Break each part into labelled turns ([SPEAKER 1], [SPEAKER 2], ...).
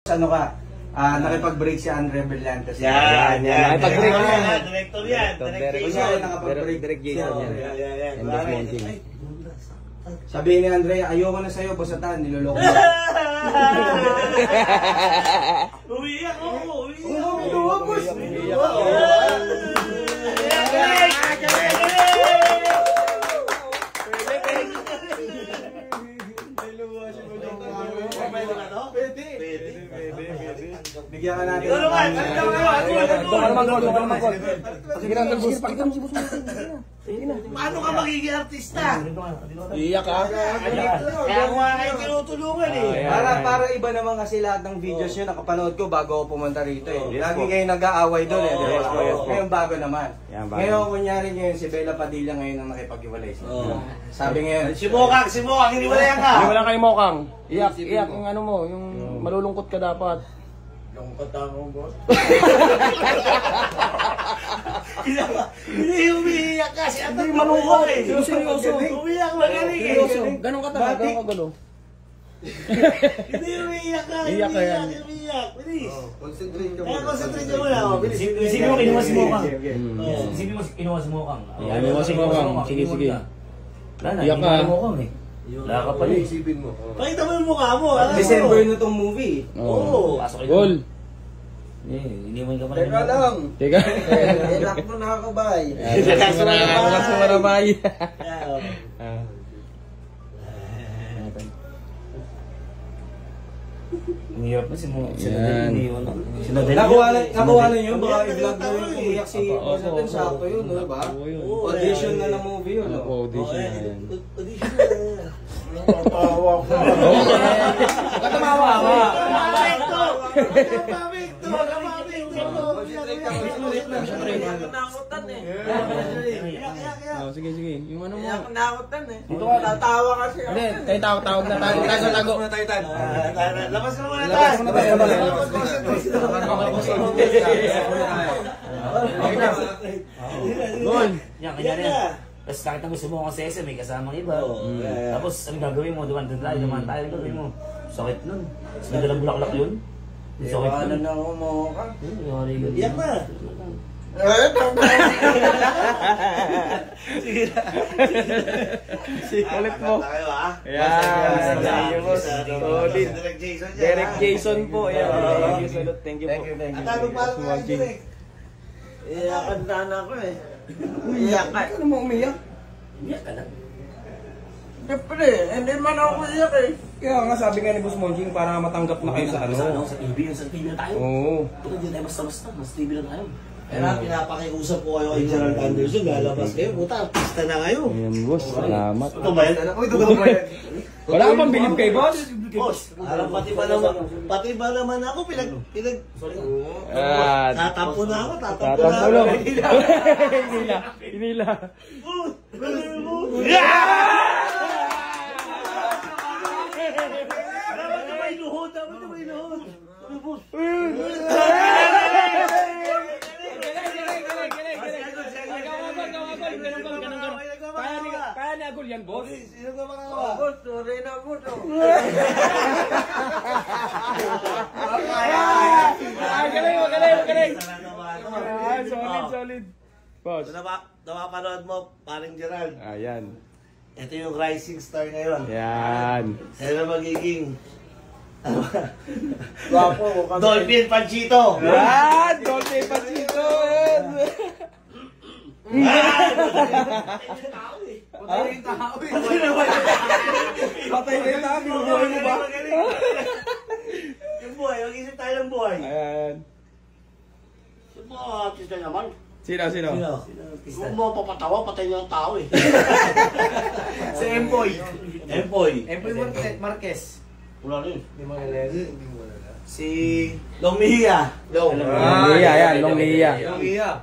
[SPEAKER 1] Ano ka? Nakipag-break si Andre Brillantes.
[SPEAKER 2] Yan.
[SPEAKER 1] Nakipag-break
[SPEAKER 2] yan. Director yan.
[SPEAKER 1] Direct Jason yan.
[SPEAKER 2] And this monthing.
[SPEAKER 1] Sabihin ni Andre, ayoko na sa'yo, basatan, niloloko mo.
[SPEAKER 2] Umiiyak ako,
[SPEAKER 1] Bigyan ka natin.
[SPEAKER 2] Paano ka magiging artista?
[SPEAKER 3] Iyak ka?
[SPEAKER 2] Kaya ko nga kayo tinutulungan eh.
[SPEAKER 1] Para iba naman kasi lahat ng videos nyo nakapanood ko bago ako pumunta rito eh. Lagi kayo nag-aaway doon eh. Ngayon bago naman. Ngayon kunyari ngayon si Bella Padilla ngayon ang nakipag-iwalay. Sabi ngayon,
[SPEAKER 2] Si Mokang, hiniwalayan ka.
[SPEAKER 3] Hindi wala kayo mokang. Iyak yung ano mo, yung malulungkot ka dapat.
[SPEAKER 1] lungkot ako, boss.
[SPEAKER 2] Hindi umiiyak kasi at
[SPEAKER 3] Hindi malungkot eh.
[SPEAKER 2] Seryoso. Umiiyak magaling eh.
[SPEAKER 3] Seryoso. Ganun ka talaga, ganun ka gano'n.
[SPEAKER 2] Hindi umiiyak ka.
[SPEAKER 3] Iyak ka yan.
[SPEAKER 2] Umiiyak. Bilis.
[SPEAKER 1] Concentrate ka
[SPEAKER 2] Kaya
[SPEAKER 1] muna.
[SPEAKER 2] concentrate ka muna. Bilis.
[SPEAKER 4] Isipin mo kinuha si Mokang.
[SPEAKER 1] Okay.
[SPEAKER 4] Isipin mo kinuha si Mokang.
[SPEAKER 3] Kinuha si Mokang. Sige, sige.
[SPEAKER 4] Wala na,
[SPEAKER 3] Iyak
[SPEAKER 4] kinuha
[SPEAKER 3] ka.
[SPEAKER 4] si Mokang eh. Wala ka pala eh.
[SPEAKER 1] Isipin mo.
[SPEAKER 2] Pakita mo yung mukha mo.
[SPEAKER 1] December na tong movie.
[SPEAKER 2] Oo.
[SPEAKER 4] Pasok kayo.
[SPEAKER 3] Gol.
[SPEAKER 4] Iniwan ka pa
[SPEAKER 1] Teka lang.
[SPEAKER 3] Teka.
[SPEAKER 1] Inak mo na ako, bay.
[SPEAKER 3] Relax mo na, bay.
[SPEAKER 4] Umiyak na si Mokang.
[SPEAKER 3] Yan.
[SPEAKER 1] Nakuha na yun. Baka i-vlog na yun. Umiyak si Boss natin. Sakto yun, no? Diba? Audition na ng movie yun, no?
[SPEAKER 3] Audition na yan.
[SPEAKER 2] Audition na.
[SPEAKER 1] Natawa ko.
[SPEAKER 3] Huwag ka tumawa ka.
[SPEAKER 1] Nakutan eh.
[SPEAKER 3] Sige, sige. Yung ano mo.
[SPEAKER 1] Nakutan eh. Dito ka tatawa kasi.
[SPEAKER 3] Hindi, tayo tawag na tayo. Tago.
[SPEAKER 2] Labas mo muna
[SPEAKER 3] Labas mo na tayo. Gol.
[SPEAKER 4] Yan, kanya rin. Tapos kahit na gusto mo kasi SM, may kasamang iba. Tapos ano gagawin mo? Duman tayo, gagawin mo. Sakit nun. Tapos may dalang bulaklak yun. Sakit nun.
[SPEAKER 1] na ako mo ka.
[SPEAKER 2] Iyak na.
[SPEAKER 3] Ulit mo.
[SPEAKER 2] Ayan.
[SPEAKER 3] Solid. Derek Jason po. Ayan. Thank you po.
[SPEAKER 2] At ano pa ang direct?
[SPEAKER 1] Iyakan na ako eh. Iyak ka. Ano mo umiyak?
[SPEAKER 4] Iyak ka lang.
[SPEAKER 1] Siyempre, hindi man ako iyak eh.
[SPEAKER 3] Kaya nga sabi nga ni Boss Monjing para matanggap na kayo sa ano.
[SPEAKER 4] Sa TV, sa TV na tayo.
[SPEAKER 3] Oo.
[SPEAKER 4] Tulad yun ay basta-basta. Mas TV na tayo.
[SPEAKER 2] Kaya pinapakiusap ko kayo kay Gerald Anderson, lalabas kayo. Puta, artista na kayo.
[SPEAKER 3] Ayan, Boss. Salamat.
[SPEAKER 2] Ito ba yan?
[SPEAKER 1] Uy, totoo ba yan?
[SPEAKER 3] Wala ka bang bilib kay Boss?
[SPEAKER 2] Boss, alam pati ba naman ako tatampo na ako, tatampo na
[SPEAKER 3] Tatampo
[SPEAKER 2] ako.
[SPEAKER 3] lang. Inila.
[SPEAKER 2] Dapat na may luhod.
[SPEAKER 3] Kaya ni Agul yan, Boss.
[SPEAKER 2] Sino ka makawa?
[SPEAKER 1] Boss, sorry na po to.
[SPEAKER 3] Magaling. Solid. Boss.
[SPEAKER 2] Napapanood mo, paring Gerald.
[SPEAKER 3] Ayan.
[SPEAKER 2] Ito yung rising star ngayon.
[SPEAKER 3] Yan.
[SPEAKER 2] Sino magiging
[SPEAKER 1] Guwapo.
[SPEAKER 2] Dolphin Panchito?
[SPEAKER 3] Yan! Dolce Pasito!
[SPEAKER 1] Patay yung tao eh.
[SPEAKER 3] Patay na yung tao, binubuhay mo ba?
[SPEAKER 2] Yung buhay, mag-isip tayo ng buhay.
[SPEAKER 3] Ayan.
[SPEAKER 2] Yung mga artista naman.
[SPEAKER 3] Sino?
[SPEAKER 2] Kung mo papatawa, patay niya ang tao eh.
[SPEAKER 1] Si Empoy.
[SPEAKER 2] Empoy.
[SPEAKER 1] Empoy Marquez.
[SPEAKER 2] Wala rin.
[SPEAKER 1] Hindi mo nalala.
[SPEAKER 2] Si Long Mejia.
[SPEAKER 3] Long Lia.
[SPEAKER 1] Long Mia.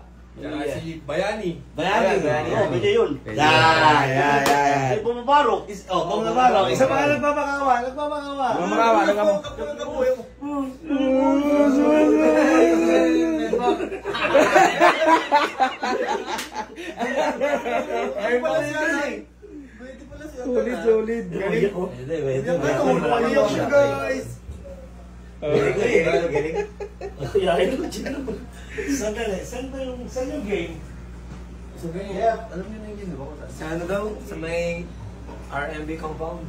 [SPEAKER 1] Si Bayani.
[SPEAKER 2] Bayani. Oo, medyo yun. Yan. Si Bumabarok. Bumabarok. Isa pa nga nagpapakawa.
[SPEAKER 1] Ay, pala yan.
[SPEAKER 3] Solid.
[SPEAKER 2] Galing ko.
[SPEAKER 1] Iyak siya, guys. Galing.
[SPEAKER 4] Yayain ko, chika na po.
[SPEAKER 2] Saan yung game?
[SPEAKER 1] So, ganyan. Alam niyo na yun, di ba? Sa ano daw? Sa may RMB compound.